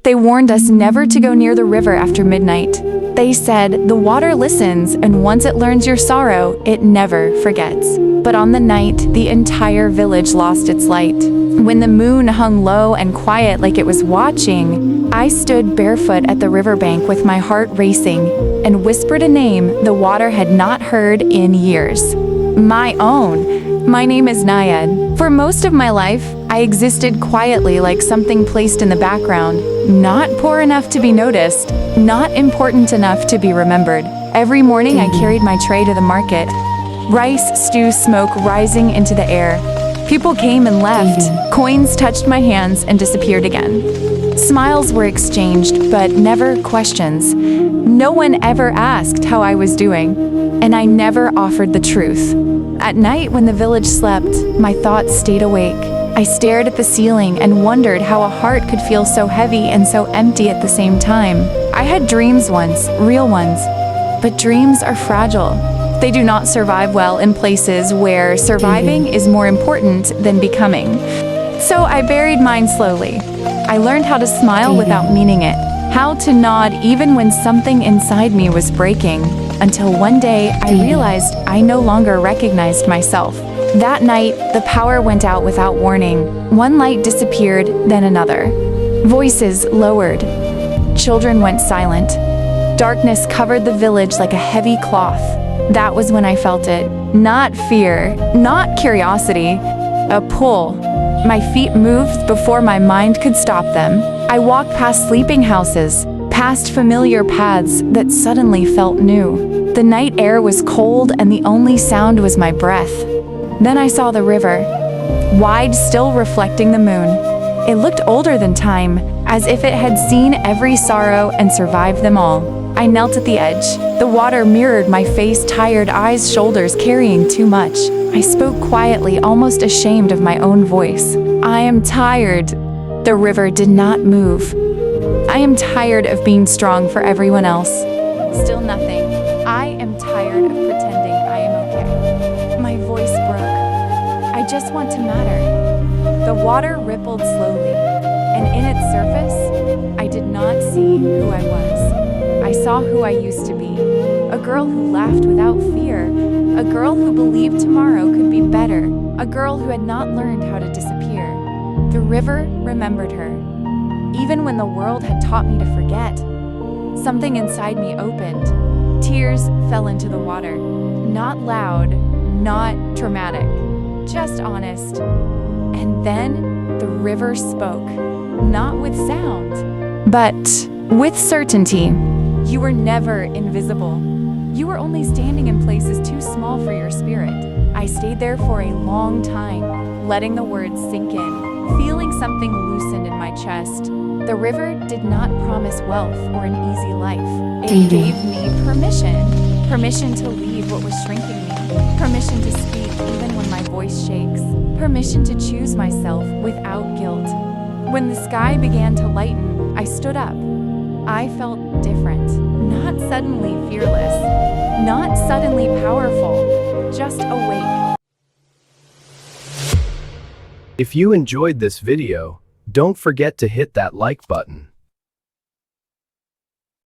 They warned us never to go near the river after midnight. They said, the water listens, and once it learns your sorrow, it never forgets. But on the night, the entire village lost its light. When the moon hung low and quiet like it was watching, I stood barefoot at the riverbank with my heart racing and whispered a name the water had not heard in years. My own. My name is Naiad. For most of my life, I existed quietly like something placed in the background, not poor enough to be noticed, not important enough to be remembered. Every morning I carried my tray to the market, rice, stew, smoke rising into the air. People came and left, coins touched my hands and disappeared again. Smiles were exchanged, but never questions. No one ever asked how I was doing, and I never offered the truth. At night when the village slept, my thoughts stayed awake. I stared at the ceiling and wondered how a heart could feel so heavy and so empty at the same time. I had dreams once, real ones, but dreams are fragile. They do not survive well in places where surviving is more important than becoming. So I buried mine slowly. I learned how to smile without meaning it, how to nod even when something inside me was breaking, until one day I realized I no longer recognized myself. That night, the power went out without warning. One light disappeared, then another. Voices lowered. Children went silent. Darkness covered the village like a heavy cloth. That was when I felt it. Not fear, not curiosity, a pull. My feet moved before my mind could stop them. I walked past sleeping houses, past familiar paths that suddenly felt new. The night air was cold and the only sound was my breath. Then I saw the river, wide, still reflecting the moon. It looked older than time, as if it had seen every sorrow and survived them all. I knelt at the edge. The water mirrored my face, tired eyes, shoulders carrying too much. I spoke quietly, almost ashamed of my own voice. I am tired. The river did not move. I am tired of being strong for everyone else. Still nothing. I am tired of pretending I am okay. My voice broke. I just want to matter. The water rippled slowly, and in its surface, I did not see who I was. I saw who I used to be. A girl who laughed without fear. A girl who believed tomorrow could be better. A girl who had not learned how to disappear. The river remembered her. Even when the world had taught me to forget, something inside me opened. Tears fell into the water. Not loud, not dramatic, just honest. And then the river spoke, not with sound, but with certainty. You were never invisible. You were only standing in places too small for your spirit. I stayed there for a long time, letting the words sink in, feeling something loosened in my chest. The river did not promise wealth or an easy life. It gave me permission to leave what was shrinking me, permission to speak even when my voice shakes, permission to choose myself without guilt. When the sky began to lighten, I stood up. I felt different, not suddenly fearless, not suddenly powerful, just awake. If you enjoyed this video, don't forget to hit that like button.